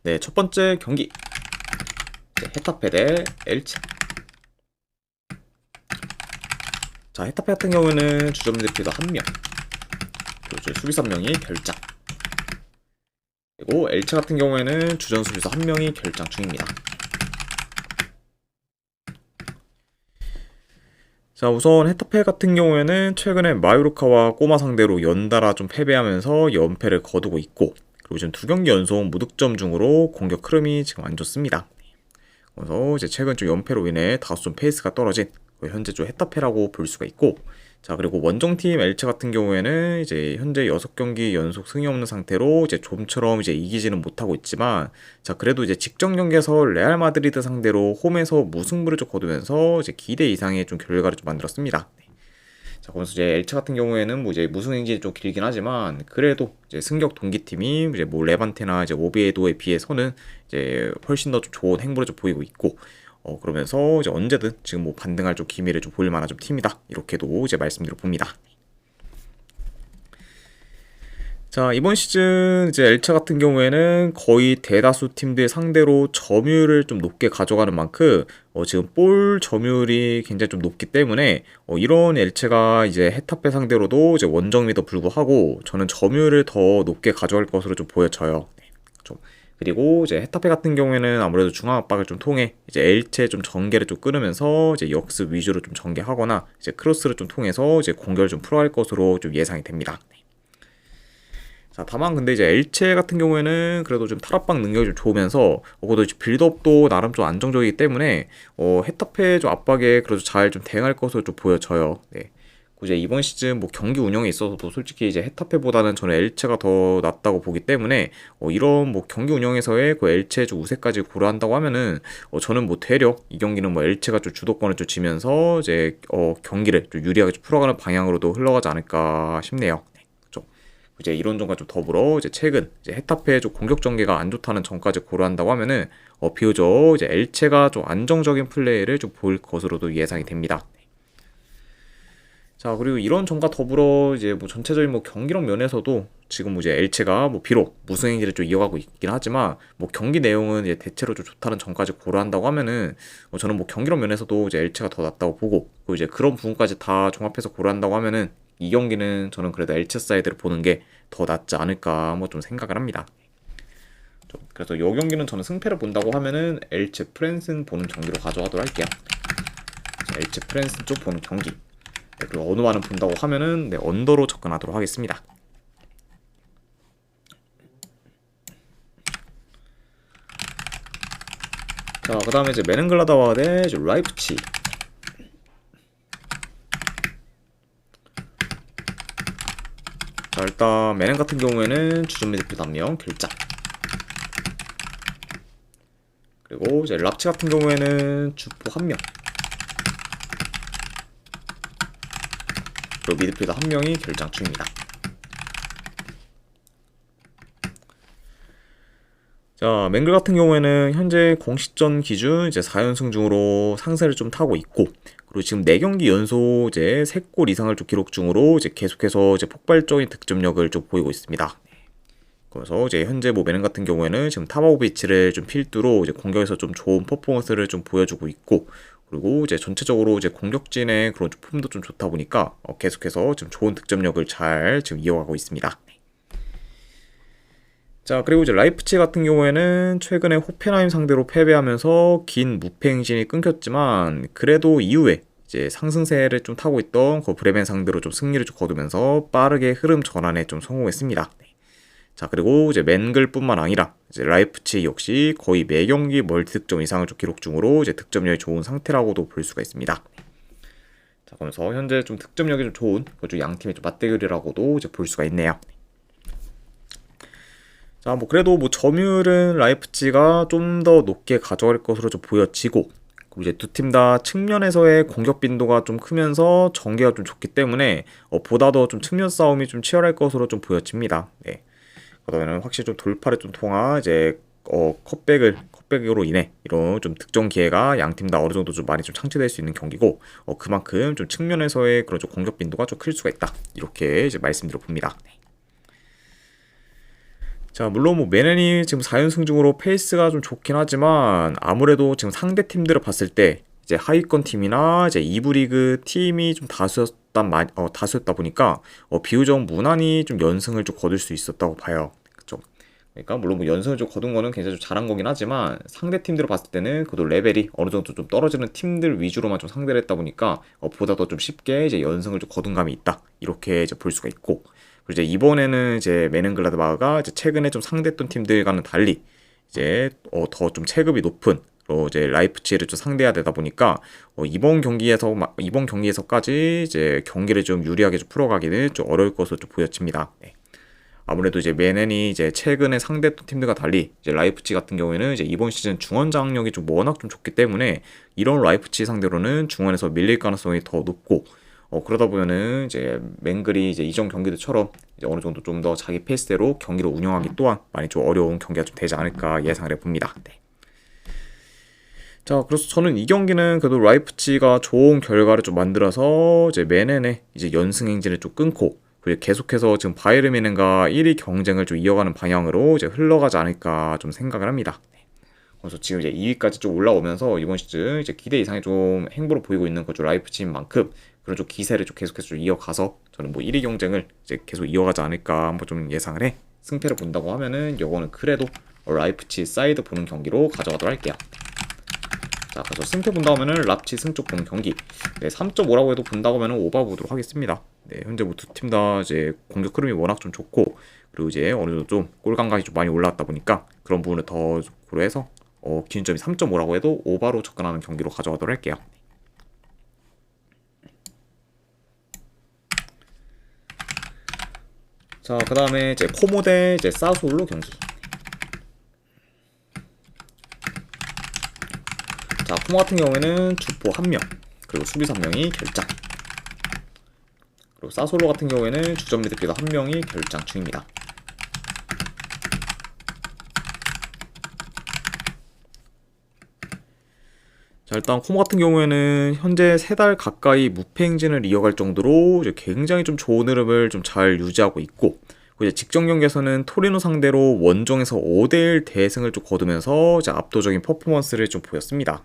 네, 첫 번째 경기. 네, 헤타페 대 엘체. 자, 헤타페 같은 경우에는 주전 미드필더 1명, 그리고 이제 수비수 1명이 결장. 그리고 엘체 같은 경우에는 주전 수비수 1명이 결장 중입니다. 자, 우선 헤타페 같은 경우에는 최근에 마요르카와 꼬마 상대로 연달아 좀 패배하면서 연패를 거두고 있고, 그리고 지금 2경기 연속 무득점 중으로 공격 흐름이 지금 안 좋습니다. 그래서 이제 최근 좀 연패로 인해 다소 좀 페이스가 떨어진 현재 좀 헤타페라고 볼 수가 있고, 자, 그리고 원정팀 엘체 같은 경우에는 이제 현재 6경기 연속 승이 없는 상태로 이제 좀처럼 이제 이기지는 못하고 있지만, 자, 그래도 이제 직전 경기에서 레알 마드리드 상대로 홈에서 무승부를 좀 거두면서 이제 기대 이상의 좀 결과를 좀 만들었습니다. 자, 그러면서 이제 엘체 같은 경우에는 뭐 이제 무승 행진이 좀 길긴 하지만, 그래도 이제 승격 동기팀이 이제 뭐 레반테나 이제 오비에도에 비해서는 이제 훨씬 더 좀 좋은 행보를 좀 보이고 있고, 그러면서 이제 언제든 지금 뭐 반등할 좀 기미를 좀 보일 만한 좀 팀이다, 이렇게도 이제 말씀드려 봅니다. 자, 이번 시즌 이제 엘차 같은 경우에는 거의 대다수 팀들 상대로 점유율을 좀 높게 가져가는 만큼 지금 볼 점유율이 굉장히 좀 높기 때문에 이런 엘체가 이제 헤타페 상대로도 이제 원정임에도 불구하고 저는 점유율을 더 높게 가져갈 것으로 좀 보여져요. 네, 좀. 그리고 이제 헤타페 같은 경우에는 아무래도 중앙 압박을 좀 통해 이제 엘체 좀 전개를 좀 끊으면서 이제 역습 위주로 좀 전개하거나 이제 크로스를 좀 통해서 이제 공격을 좀 풀어갈 것으로 좀 예상이 됩니다. 자, 다만 근데 이제 엘체 같은 경우에는 그래도 좀 탈압박 능력이 좀 좋으면서 그래도 빌드업도 나름 좀 안정적이기 때문에 헤타페 좀 압박에 그래도 잘 좀 대응할 것으로 좀 보여져요. 네. 이제 이번 시즌 뭐 경기 운영에 있어서도 솔직히 이제 헤타페보다는 저는 엘체가 더 낫다고 보기 때문에 이런 뭐 경기 운영에서의 그 엘체 좀 우세까지 고려한다고 하면은 저는 뭐 되려 이 경기는 뭐 엘체가 좀 주도권을 좀 쥐면서 이제 경기를 좀 유리하게 좀 풀어가는 방향으로도 흘러가지 않을까 싶네요. 이제 이런 점과 좀 더불어 이제 최근 이제 헤타페의 좀 공격 전개가 안 좋다는 점까지 고려한다고 하면은 비교적 이제 엘체가 좀 안정적인 플레이를 좀 보일 것으로도 예상이 됩니다. 자, 그리고 이런 점과 더불어 이제 뭐 전체적인 뭐 경기력 면에서도 지금 뭐 이제 엘체가 뭐 비록 무승 행진을 좀 이어가고 있긴 하지만 뭐 경기 내용은 이제 대체로 좀 좋다는 점까지 고려한다고 하면은 저는 뭐 경기력 면에서도 이제 엘체가 더 낫다고 보고, 그리고 이제 그런 부분까지 다 종합해서 고려한다고 하면은 이 경기는 저는 그래도 엘체 사이드를 보는 게 더 낫지 않을까 뭐 좀 생각을 합니다. 그래서 이 경기는 저는 승패를 본다고 하면은 엘체 프랜슨 보는 경기로 가져가도록 할게요. 자, 엘체 프랜슨 쪽 보는 경기. 네, 그리고 어느만은 본다고 하면은 네, 언더로 접근하도록 하겠습니다. 자, 그 다음에 이제 메넨글라다와 대 라이프치. 자, 일단 메넨 같은 경우에는 주전 미드필더 1명 결장. 그리고 이제 랍치 같은 경우에는 주포 1명, 그리고 미드필더 1명이 결장 중입니다. 자, 맹글 같은 경우에는 현재 공식전 기준 이제 4연승 중으로 상세를 좀 타고 있고, 그리고 지금 4경기 연속 이제 3골 이상을 좀 기록 중으로 이제 계속해서 이제 폭발적인 득점력을 좀 보이고 있습니다. 그래서 이제 현재 뭐 메넨 같은 경우에는 지금 타바오비치를 좀 필두로 이제 공격에서 좀 좋은 퍼포먼스를 좀 보여주고 있고, 그리고 이제 전체적으로 이제 공격진의 그런 폼도 좀 좋다 보니까 계속해서 지금 좋은 득점력을 잘 지금 이어가고 있습니다. 자, 그리고 이제 라이프치 같은 경우에는 최근에 호펜하임 상대로 패배하면서 긴 무패 행진이 끊겼지만, 그래도 이후에 이제 상승세를 좀 타고 있던 그 브레멘 상대로 좀 승리를 좀 거두면서 빠르게 흐름 전환에 좀 성공했습니다. 자, 그리고 이제 맨글뿐만 아니라 이제 라이프치 역시 거의 매 경기 멀티 득점 이상을 좀 기록 중으로 이제 득점력이 좋은 상태라고도 볼 수가 있습니다. 자, 그러면서 현재 좀 득점력이 좀 좋은 그 양 팀의 좀 맞대결이라고도 이제 볼 수가 있네요. 자, 뭐 그래도 뭐 점유율은 라이프치가 좀 더 높게 가져갈 것으로 좀 보여지고, 그리고 이제 두 팀 다 측면에서의 공격 빈도가 좀 크면서 전개가 좀 좋기 때문에 보다 더 좀 측면 싸움이 좀 치열할 것으로 좀 보여집니다. 네. 그러면 확실히 좀 돌파를 좀 통한 이제 컷백으로 인해 이런 좀 득점 기회가 양 팀 다 어느 정도 좀 많이 좀 창출될 수 있는 경기고, 그만큼 좀 측면에서의 그런 좀 공격 빈도가 좀 클 수가 있다, 이렇게 이제 말씀드려 봅니다. 자, 물론 뭐 메넨이 지금 4연승 중으로 페이스가 좀 좋긴 하지만 아무래도 지금 상대 팀들을 봤을 때 이제 하위권 팀이나 이제 2부 리그 팀이 좀 다수였다 보니까 비교적 무난히 좀 연승을 좀 거둘 수 있었다고 봐요. 그쵸? 그러니까 물론 뭐 연승을 좀 거둔 거는 굉장히 좀 잘한 거긴 하지만 상대 팀들을 봤을 때는 그래도 레벨이 어느 정도 좀 떨어지는 팀들 위주로만 좀 상대를 했다 보니까 보다 더 좀 쉽게 이제 연승을 좀 거둔 감이 있다. 이렇게 이제 볼 수가 있고, 그리고 이제 이번에는 이제 메넨글라드바흐가 이제 최근에 좀 상대했던 팀들과는 달리 이제 더 좀 체급이 높은 이제 라이프치히를 좀 상대해야 되다 보니까 이번 경기에서까지 이제 경기를 좀 유리하게 좀 풀어가기는 좀 어려울 것으로 좀 보여집니다. 네. 아무래도 이제 메넨이 이제 최근에 상대했던 팀들과 달리 이제 라이프치 같은 경우에는 이제 이번 시즌 중원 장악력이 좀 워낙 좀 좋기 때문에 이런 라이프치 상대로는 중원에서 밀릴 가능성이 더 높고, 그러다 보면은 이제 맹글이 이제 이전 경기들처럼 이제 어느 정도 좀 더 자기 페이스대로 경기를 운영하기 또한 많이 좀 어려운 경기가 좀 되지 않을까 예상을 해봅니다. 네. 자, 그래서 저는 이 경기는 그래도 라이프치히가 좋은 결과를 좀 만들어서 이제 메넨의 이제 연승 행진을 좀 끊고, 그리고 계속해서 지금 바이에른 뮌헨과 1위 경쟁을 좀 이어가는 방향으로 이제 흘러가지 않을까 좀 생각을 합니다. 네. 그래서 지금 이제 2위까지 좀 올라오면서 이번 시즌 이제 기대 이상의 좀 행보를 보이고 있는 거죠. 라이프치히인 만큼 그런 좀 기세를 좀 계속해서 좀 이어가서 저는 뭐 1위 경쟁을 이제 계속 이어가지 않을까 한번 좀 예상을 해. 승패를 본다고 하면은 요거는 그래도 라이프치히 사이드 보는 경기로 가져가도록 할게요. 자, 그래서 승패 본다고 하면은 랍치 승쪽 보는 경기. 네, 3.5라고 해도 본다고 하면은 오바 보도록 하겠습니다. 네, 현재 뭐 두 팀 다 이제 공격 흐름이 워낙 좀 좋고, 그리고 이제 어느 정도 좀 골 감각이 좀 많이 올라왔다 보니까 그런 부분을 더 고려해서 기준점이 3.5라고 해도 오바로 접근하는 경기로 가져가도록 할게요. 자, 그 다음에 이제 코모 대 이제 사솔로 경기. 자, 코모 같은 경우에는 주포 1명, 그리고 수비수 1명이 결장. 그리고 사솔로 같은 경우에는 주전 미드필더 1명이 결장 중입니다. 자, 일단 코모 같은 경우에는 현재 3달 가까이 무패 행진을 이어갈 정도로 이제 굉장히 좀 좋은 흐름을 좀 잘 유지하고 있고, 이제 직전 경기에서는 토리노 상대로 원정에서 5대1 대승을 좀 거두면서 이제 압도적인 퍼포먼스를 좀 보였습니다.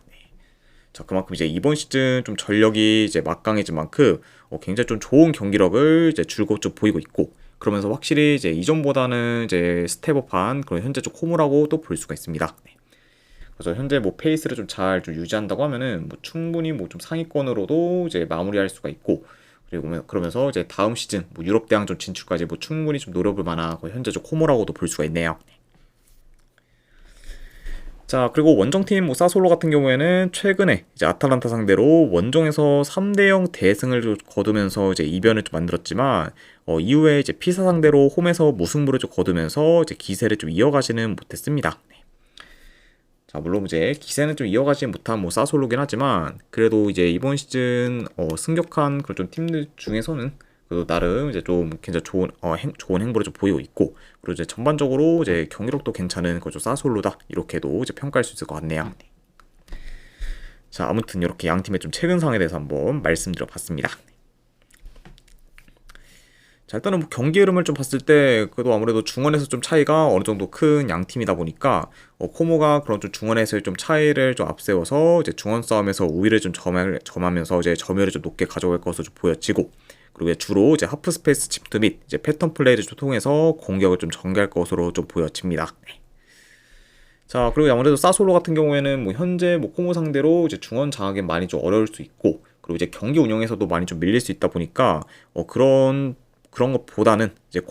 자, 그만큼 이제 이번 시즌 좀 전력이 이제 막강해진 만큼 굉장히 좀 좋은 경기력을 이제 줄곧 좀 보이고 있고, 그러면서 확실히 이제 이전보다는 이제 스텝업한 그런 현재 좀 코모라고 또 볼 수가 있습니다. 네. 그래서 현재 뭐 페이스를 좀 잘 좀 유지한다고 하면은 뭐 충분히 뭐 좀 상위권으로도 이제 마무리할 수가 있고, 그리고 그러면서 이제 다음 시즌 뭐 유럽 대항전 진출까지 뭐 충분히 좀 노려볼 만한 현재 좀 코모라고도 볼 수가 있네요. 자, 그리고 원정팀 뭐 사솔로 같은 경우에는 최근에 이제 아탈란타 상대로 원정에서 3대0 대승을 거두면서 이제 이변을 좀 만들었지만 이후에 이제 피사 상대로 홈에서 무승부를 좀 거두면서 이제 기세를 좀 이어가지는 못했습니다. 네. 자, 물론 이제 기세는 좀 이어가지 못한 뭐 사솔로긴 하지만 그래도 이제 이번 시즌 승격한 그런 좀 팀들 중에서는 그래도 나름 이제 좀 굉장히 좋은 행보를 좀 보이고 있고, 그리고 이제 전반적으로 이제 경기력도 괜찮은 그죠 사솔로다 이렇게도 이제 평가할 수 있을 것 같네요. 자, 아무튼 이렇게 양 팀의 좀 최근 상황에 대해서 한번 말씀드려봤습니다. 자, 일단은 뭐 경기 흐름을 좀 봤을 때 그래도 아무래도 중원에서 좀 차이가 어느 정도 큰 양 팀이다 보니까 코모가 그런 좀 중원에서의 좀 차이를 좀 앞세워서 이제 중원 싸움에서 우위를 좀 점하면서 이제 점유율을 좀 높게 가져갈 것으로 좀 보여지고, 그리고 주로 이제 하프 스페이스 침투 및 이제 패턴 플레이를 좀 통해서 공격을 좀 전개할 것으로 좀 보여집니다. 네. 자, 그리고 아무래도 사솔로 같은 경우에는 뭐 현재 뭐 코모 상대로 이제 중원 장악이 많이 좀 어려울 수 있고, 그리고 이제 경기 운영에서도 많이 좀 밀릴 수 있다 보니까 그런 것보다는 이제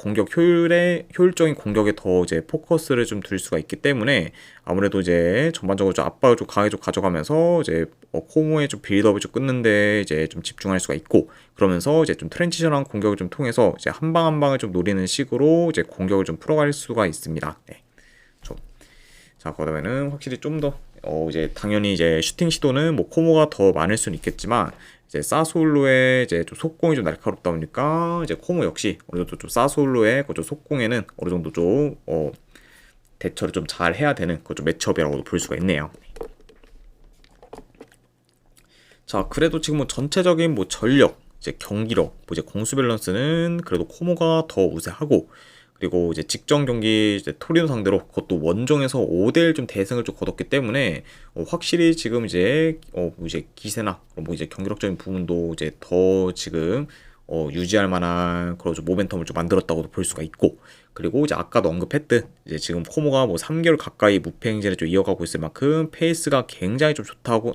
효율적인 공격에 더 이제 포커스를 좀 둘 수가 있기 때문에 아무래도 이제 전반적으로 좀 압박을 좀 강하게 좀 가져가면서 이제 코모의 좀 빌드업을 좀 끊는데 이제 좀 집중할 수가 있고, 그러면서 이제 좀 트랜지션한 공격을 좀 통해서 이제 한 방 한 방을 좀 노리는 식으로 이제 공격을 좀 풀어갈 수가 있습니다. 네. 자, 그러면은 확실히 좀 더 이제 당연히 이제 슈팅 시도는 뭐 코모가 더 많을 수는 있겠지만 이제 사솔로의 이제 좀 속공이 좀 날카롭다 보니까 이제 코모 역시 어느 정도 좀 사솔로의 그 속공에는 어느 정도 좀 대처를 좀 잘 해야 되는 그 좀 매치업이라고도 볼 수가 있네요. 자, 그래도 지금 뭐 전체적인 뭐 전력, 이제 경기력, 뭐 이제 공수 밸런스는 그래도 코모가 더 우세하고, 그리고 이제 직전 경기 이제 토리노 상대로 그것도 원정에서 5대1 좀 대승을 좀 거뒀기 때문에 확실히 지금 이제 기세나 뭐 이제 경기력적인 부분도 이제 더 지금 유지할 만한 그런 좀 모멘텀을 좀 만들었다고도 볼 수가 있고, 그리고 이제 아까도 언급했듯 이제 지금 코모가 뭐 3개월 가까이 무패 행진을 좀 이어가고 있을 만큼 페이스가 굉장히 좀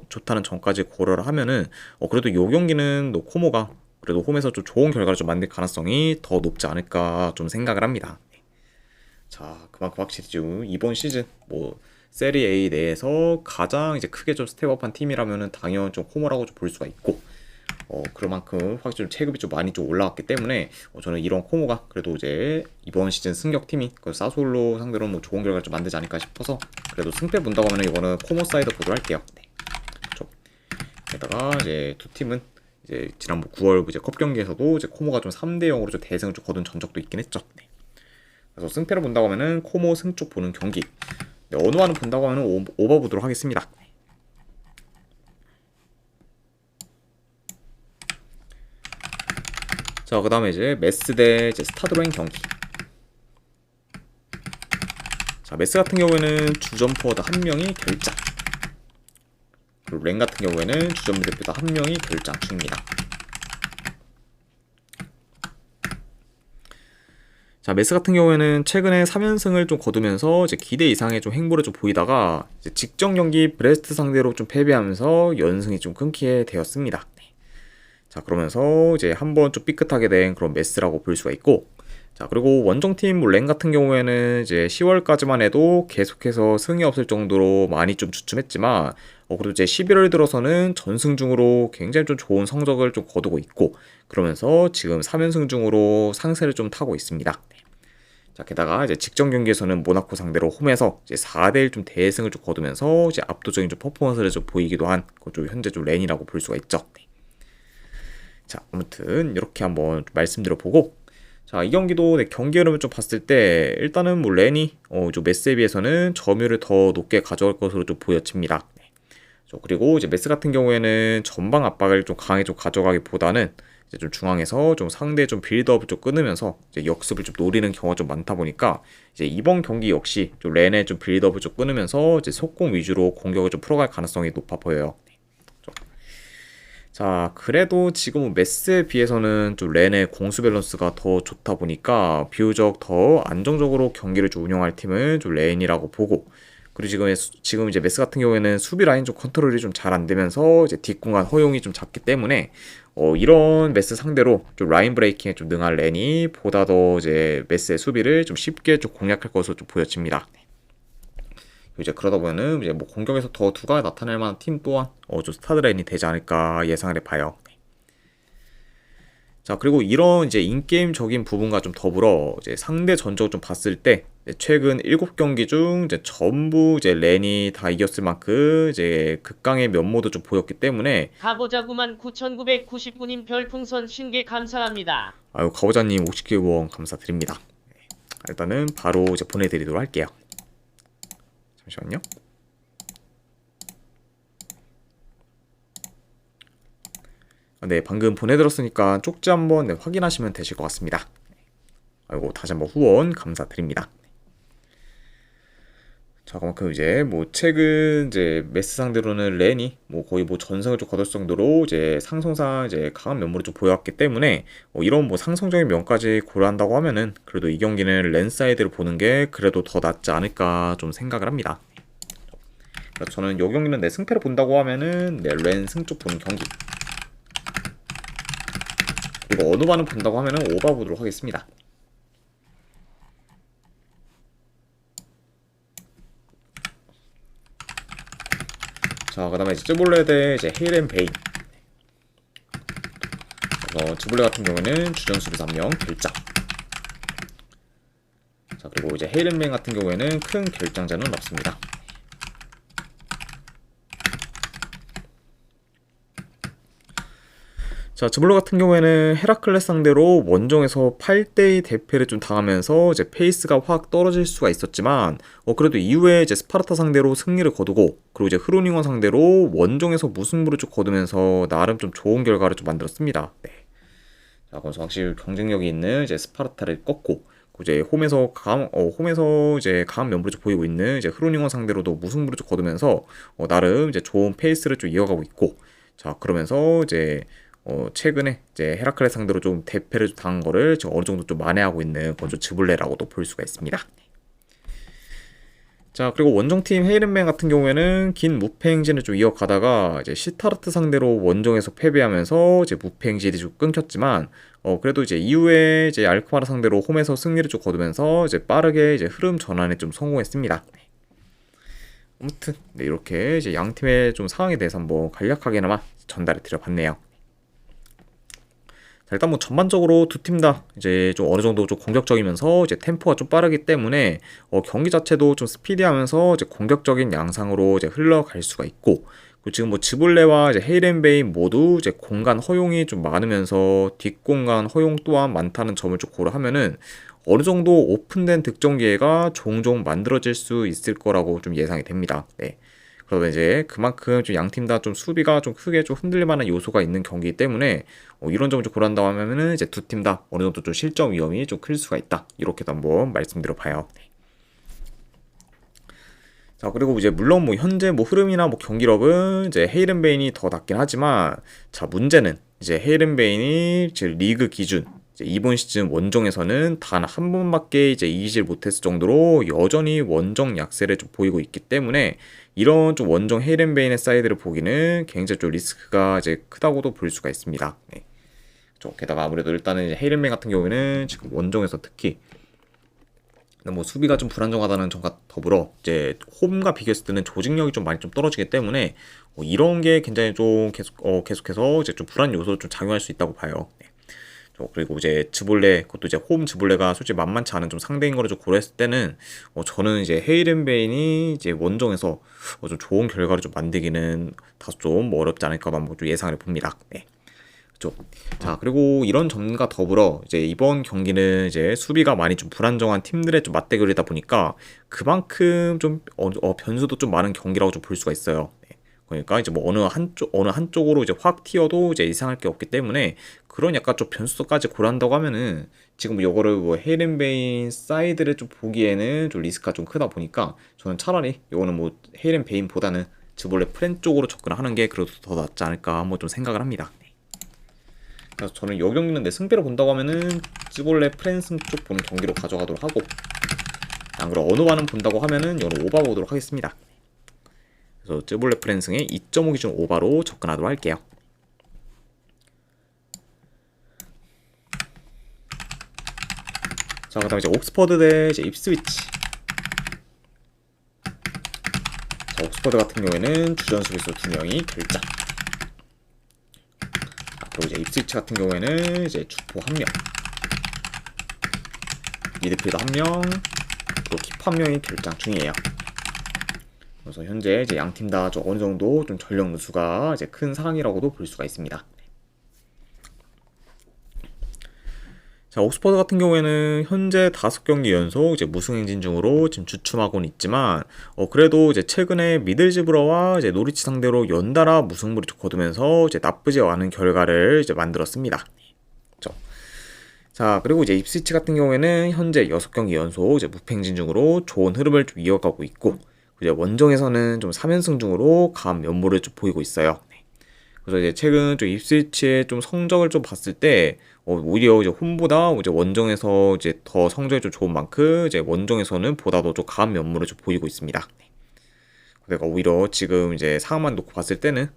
좋다는 점까지 고려를 하면은 그래도 요 경기는 또 코모가 그래도 홈에서 좀 좋은 결과를 좀 만들 가능성이 더 높지 않을까 좀 생각을 합니다. 자, 그만큼 확실히 좀 이번 시즌 뭐 세리 A 내에서 가장 이제 크게 좀 스텝업한 팀이라면은 당연 좀 코모라고 좀 볼 수가 있고, 그만큼 확실히 좀 체급이 좀 많이 좀 올라왔기 때문에 저는 이런 코모가 그래도 이제 이번 시즌 승격팀이 그 사솔로 상대로 뭐 좋은 결과를 좀 만들지 않을까 싶어서 그래도 승패 본다고 하면 이거는 코모 사이드 보도록 할게요. 네. 그렇죠. 게다가 이제 두 팀은 이제 지난 뭐 9월 이제 컵 경기에서도 이제 코모가 좀 3대 0으로 좀 대승을 좀 거둔 전적도 있긴 했죠. 네. 그래서 승패를 본다고 하면은 코모 승 쪽 보는 경기. 네, 어느와는 본다고 하면은 오버 보도록 하겠습니다. 자, 그 다음에 이제 메스 대 이제 스타드로인 경기. 자, 메스 같은 경우에는 주전 포워드 한 명이 결장. 그리고 랭 같은 경우에는 주전 미드필더 한 명이 결장 중입니다. 자, 메스 같은 경우에는 최근에 3연승을 좀 거두면서 이제 기대 이상의 좀 행보를 좀 보이다가 이제 직전 경기 브레스트 상대로 좀 패배하면서 연승이 좀 끊기게 되었습니다. 자, 그러면서 이제 한번 좀 삐끗하게 된 그런 메스라고 볼 수가 있고, 자, 그리고 원정팀 랭 같은 경우에는 이제 10월까지만 해도 계속해서 승이 없을 정도로 많이 좀 주춤했지만, 그래도 이제 11월 들어서는 전승 중으로 굉장히 좀 좋은 성적을 좀 거두고 있고, 그러면서 지금 3연승 중으로 상세를 좀 타고 있습니다. 자, 게다가 이제 직전 경기에서는 모나코 상대로 홈에서 이제 4대1 좀 대승을 좀 거두면서 이제 압도적인 좀 퍼포먼스를 좀 보이기도 한, 좀 현재 좀 렌이라고 볼 수가 있죠. 자, 아무튼 이렇게 한번 말씀드려보고, 자, 이 경기도 경기 흐름을 좀 봤을 때 일단은 뭐 렌이 좀 메스에 비해서는 점유율을 더 높게 가져갈 것으로 좀 보여집니다. 그리고 이제 메스 같은 경우에는 전방 압박을 좀 강하게 좀 가져가기보다는 이제 좀 중앙에서 좀 상대 좀 빌드업을 좀 끊으면서 이제 역습을 좀 노리는 경우가 좀 많다 보니까 이제 이번 경기 역시 좀 렌의 좀 빌드업을 좀 끊으면서 이제 속공 위주로 공격을 좀 풀어갈 가능성이 높아 보여요. 자, 그래도 지금 메스에 비해서는 좀 렌의 공수 밸런스가 더 좋다 보니까 비교적 더 안정적으로 경기를 좀 운영할 팀은 좀 렌이라고 보고, 그리고 지금 이제 메스 같은 경우에는 수비 라인 좀 컨트롤이 좀 잘 안 되면서 이제 뒷공간 허용이 좀 작기 때문에 이런 메스 상대로 좀 라인 브레이킹에 좀 능한 렌이 보다 더 이제 메스의 수비를 좀 쉽게 좀 공략할 것으로 좀 보여집니다. 이제 그러다 보면은 이제 뭐 공격에서 더 두각을 나타낼 만한 팀 또한 좀 스타드라인이 되지 않을까 예상을 해봐요. 자, 그리고 이런 이제 인게임적인 부분과 좀 더불어 이제 상대 전적을 좀 봤을 때 최근 7경기 중 이제 전부 이제 렌이 다 이겼을 만큼 이제 극강의 면모도 좀 보였기 때문에. 가보자구만. 9999님 별풍선 신게 감사합니다. 아유, 가보자님 50개 후원 감사드립니다. 일단은 바로 이제 보내드리도록 할게요. 잠시만요. 네, 방금 보내드렸으니까 쪽지 한번 확인하시면 되실 것 같습니다. 아이고, 다시 한번 후원 감사드립니다. 자, 그만큼 이제 뭐 최근 이제 메스 상대로는 렌이 뭐 거의 뭐 전승을 좀 거둘 정도로 이제 상성상 이제 강한 면모를 좀 보여왔기 때문에 이런 뭐 상성적인 면까지 고려한다고 하면은 그래도 이 경기는 렌 사이드를 보는 게 그래도 더 낫지 않을까 좀 생각을 합니다. 그래서 저는 이 경기는 내 승패를 본다고 하면은 렌 승 쪽 보는 경기. 그리고 어느 반은 본다고 하면은 오바 보도록 하겠습니다. 자, 그 다음에 이제 쯔볼레 대 이제 헤이렌 베인. 쯔볼레 같은 경우에는 주전 수비수 1명 결장. 자, 그리고 이제 헤이렌 베인 같은 경우에는 큰 결장자는 없습니다. 자, 즈블로 같은 경우에는 헤라클레스 상대로 원정에서 8대2 대패를 좀 당하면서 이제 페이스가 확 떨어질 수가 있었지만 그래도 이후에 이제 스파르타 상대로 승리를 거두고, 그리고 이제 흐로닝원 상대로 원정에서 무승부를 좀 거두면서 나름 좀 좋은 결과를 좀 만들었습니다. 네. 자, 그래서 확실히 경쟁력이 있는 이제 스파르타를 꺾고, 이제 홈에서 이제 강한 면모를 좀 보이고 있는 이제 흐로닝원 상대로도 무승부를 좀 거두면서 나름 이제 좋은 페이스를 좀 이어가고 있고, 자 그러면서 이제 최근에 이제 헤라클레스 상대로 좀 대패를 좀 당한 거를 지금 어느 정도 좀 만회하고 있는 그런 좀 즈블레라고도 볼 수가 있습니다. 자 그리고 원정팀 헤이른뱅 같은 경우에는 긴 무패 행진을 좀 이어가다가 이제 시타르트 상대로 원정에서 패배하면서 이제 무패 행진이 좀 끊겼지만 그래도 이제 이후에 이제 알크마르 상대로 홈에서 승리를 좀 거두면서 이제 빠르게 이제 흐름 전환에 좀 성공했습니다. 아무튼 네, 이렇게 이제 양 팀의 좀 상황에 대해서 한번 간략하게나마 전달해 드려봤네요. 자, 일단 뭐 전반적으로 두 팀 다 이제 좀 어느 정도 좀 공격적이면서 이제 템포가 좀 빠르기 때문에 경기 자체도 좀 스피디하면서 이제 공격적인 양상으로 이제 흘러갈 수가 있고, 그리고 지금 뭐 즈볼레와 이제 헤이렌베인 모두 이제 공간 허용이 좀 많으면서 뒷공간 허용 또한 많다는 점을 좀 고려하면은 어느 정도 오픈된 득점 기회가 종종 만들어질 수 있을 거라고 좀 예상이 됩니다. 네. 그러다 이제 그만큼 좀 양 팀 다 좀 수비가 좀 크게 좀 흔들릴 만한 요소가 있는 경기이기 때문에 이런 점을 좀 고려한다고 하면은 이제 두 팀 다 어느 정도 좀 실점 위험이 좀 클 수가 있다. 이렇게도 한번 말씀드려 봐요. 네. 자 그리고 이제 물론 뭐 현재 뭐 흐름이나 뭐 경기력은 이제 헤이른베인이 더 낫긴 하지만, 자 문제는 이제 헤이른베인이 이제 리그 기준 이제 이번 시즌 원정에서는 단 한 번밖에 이제 이기질 못했을 정도로 여전히 원정 약세를 좀 보이고 있기 때문에 이런 좀 원정 헤이른베인의 사이드를 보기는 굉장히 좀 리스크가 이제 크다고도 볼 수가 있습니다. 네. 게다가 아무래도 일단은 이제 헤이른베인 같은 경우에는 지금 원정에서 특히 뭐 수비가 좀 불안정하다는 점과 더불어 이제 홈과 비교했을 때는 조직력이 좀 많이 좀 떨어지기 때문에 이런 게 굉장히 좀 계속해서 이제 좀 불안 요소로 좀 작용할 수 있다고 봐요. 네. 그리고 이제 즈볼레, 그것도 이제 홈 즈볼레가 솔직히 만만치 않은 좀 상대인 거를 좀 고려했을 때는 저는 이제 헤이른베인이 이제 원정에서 좀 좋은 결과를 좀 만들기는 다소 좀 어렵지 않을까 뭐 좀 예상을 봅니다. 네. 그렇죠. 자 그리고 이런 점과 더불어 이제 이번 경기는 이제 수비가 많이 좀 불안정한 팀들의 좀 맞대결이다 보니까 그만큼 좀 변수도 좀 많은 경기라고 좀 볼 수가 있어요. 네. 그러니까 이제 뭐 어느 한쪽으로 이제 확 튀어도 이제 이상할 게 없기 때문에 그런 약간 좀 변수까지 고려한다고 하면은 지금 이거를 뭐 헤이른베인 사이드를 좀 보기에는 좀 리스크가 좀 크다 보니까 저는 차라리 이거는 뭐 헤이른베인보다는 즈볼레 프렌 쪽으로 접근하는 게 그래도 더 낫지 않을까 한번 좀 생각을 합니다. 그래서 저는 이 경기는 내 승패로 본다고 하면은 즈볼레 프랜승 쪽 보는 경기로 가져가도록 하고, 안 그래 어느와는 본다고 하면은 이거는 오바 보도록 하겠습니다. 그래서 즈볼레 프랜승의 2.5 기준 오바로 접근하도록 할게요. 자 그다음에 이제 옥스퍼드 대 이제 입스위치. 자 옥스퍼드 같은 경우에는 주전 수비수 2명이 결장. 그리고 이제 입스위치 같은 경우에는 이제 주포 1명, 미드필더 1명, 그리고 키퍼 1명이 결장 중이에요. 그래서 현재 이제 양 팀 다 어느 정도 좀 전력 누수가 이제 큰 상황이라고도 볼 수가 있습니다. 자, 옥스퍼드 같은 경우에는 현재 5경기 연속 이제 무승 행진 중으로 지금 주춤하고는 있지만, 그래도 이제 최근에 미들즈브러와 이제 노리치 상대로 연달아 무승부를 거두면서 이제 나쁘지 않은 결과를 이제 만들었습니다. 그렇죠? 자, 그리고 이제 입스위치 같은 경우에는 현재 6경기 연속 이제 무패 행진 중으로 좋은 흐름을 좀 이어가고 있고, 이제 원정에서는 좀 3연승 중으로 강한 면모를 좀 보이고 있어요. 그래서 이제 최근 좀 입스위치의 좀 성적을 좀 봤을 때 오히려 이제 홈보다 이제 원정에서 이제 더 성적이 좀 좋은 만큼 이제 원정에서는 보다도 좀 강한 면모를 좀 보이고 있습니다. 그러니까 오히려 지금 이제 상황만 놓고 봤을 때는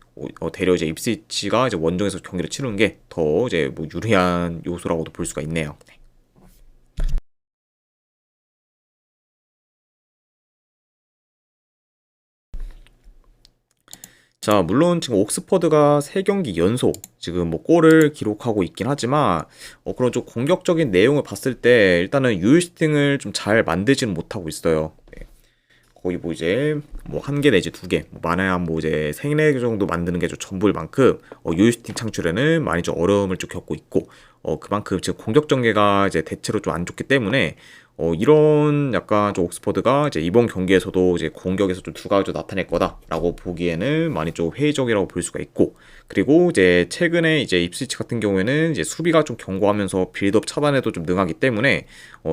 대려 이제 입스위치가 이제 원정에서 경기를 치르는 게 더 이제 뭐 유리한 요소라고도 볼 수가 있네요. 자, 물론 지금 옥스퍼드가 3경기 연속 지금 뭐 골을 기록하고 있긴 하지만 그런 좀 공격적인 내용을 봤을 때 일단은 유효슈팅을 좀 잘 만들지는 못하고 있어요. 네. 거의 뭐 이제 뭐 1개 내지 2개, 뭐 많아야 뭐 이제 3-4개 정도 만드는 게 좀 전부일 만큼 유효슈팅 창출에는 많이 좀 어려움을 좀 겪고 있고, 그만큼 지금 공격 전개가 이제 대체로 좀 안 좋기 때문에 이런 약간 좀 옥스퍼드가 이제 이번 경기에서도 이제 공격에서 좀 두각을 좀 나타낼 거다라고 보기에는 많이 좀 회의적이라고 볼 수가 있고, 그리고 이제 최근에 이제 입스위치 같은 경우에는 이제 수비가 좀 견고하면서 빌드업 차단에도 좀 능하기 때문에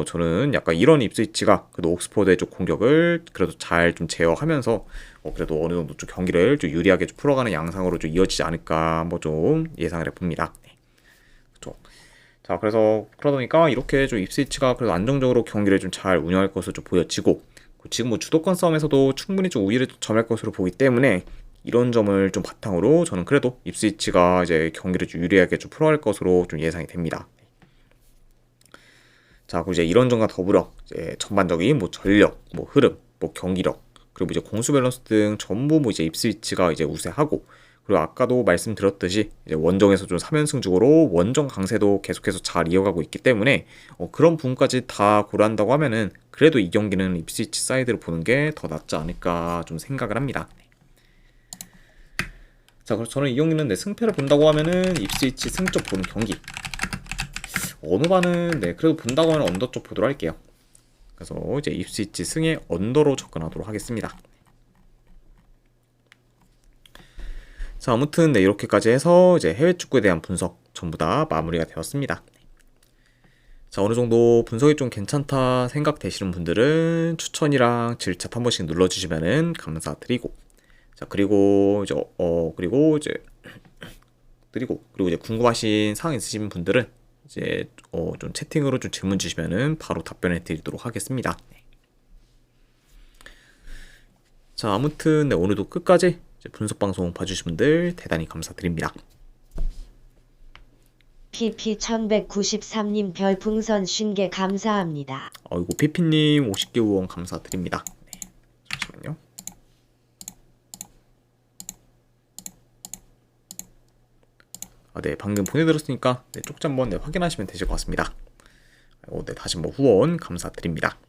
저는 약간 이런 입스위치가 그래도 옥스퍼드의 좀 공격을 그래도 잘 좀 제어하면서 그래도 어느 정도 좀 경기를 좀 유리하게 좀 풀어가는 양상으로 좀 이어지지 않을까 뭐 좀 예상을 해봅니다. 네. 그렇죠. 자, 그래서 그러다 보니까 이렇게 좀 입스위치가 그래도 안정적으로 경기를 좀 잘 운영할 것으로 좀 보여지고, 지금 뭐 주도권 싸움에서도 충분히 좀 우위를 점할 것으로 보기 때문에 이런 점을 좀 바탕으로 저는 그래도 입스위치가 이제 경기를 좀 유리하게 좀 풀어갈 것으로 좀 예상이 됩니다. 자, 그리고 이제 이런 점과 더불어 이제 전반적인 뭐 전력, 뭐 흐름, 뭐 경기력, 그리고 이제 공수 밸런스 등 전부 뭐 이제 입스위치가 이제 우세하고, 그리고 아까도 말씀드렸듯이 이제 원정에서 좀 3연승 중으로 원정 강세도 계속해서 잘 이어가고 있기 때문에 그런 부분까지 다 고려한다고 하면은 그래도 이 경기는 입스위치 사이드를 보는 게 더 낫지 않을까 좀 생각을 합니다. 자, 그래서 저는 이 경기는 승패를 본다고 하면은 입스위치 승적 보는 경기. 어느 반은 그래도 본다고 하면 언더 쪽 보도록 할게요. 그래서 이제 입스위치 승의 언더로 접근하도록 하겠습니다. 자, 아무튼 이렇게까지 해서 이제 해외 축구에 대한 분석 전부 다 마무리가 되었습니다. 자, 어느 정도 분석이 좀 괜찮다 생각되시는 분들은 추천이랑 질차 한 번씩 눌러주시면은 감사드리고, 자, 그리고 이제 그리고 이제 궁금하신 사항 있으신 분들은 이제 좀 채팅으로 좀 질문 주시면은 바로 답변해 드리도록 하겠습니다. 자, 아무튼 오늘도 끝까지 분석 방송 봐주신 분들 대단히 감사드립니다. PP1193님 별풍선 50개 감사합니다. 이거 피피님 50개 후원 감사드립니다. 네, 잠시만요. 네, 방금 보내드렸으니까 쪽지 한번 확인하시면 되실 것 같습니다. 다시 한번 후원 감사드립니다.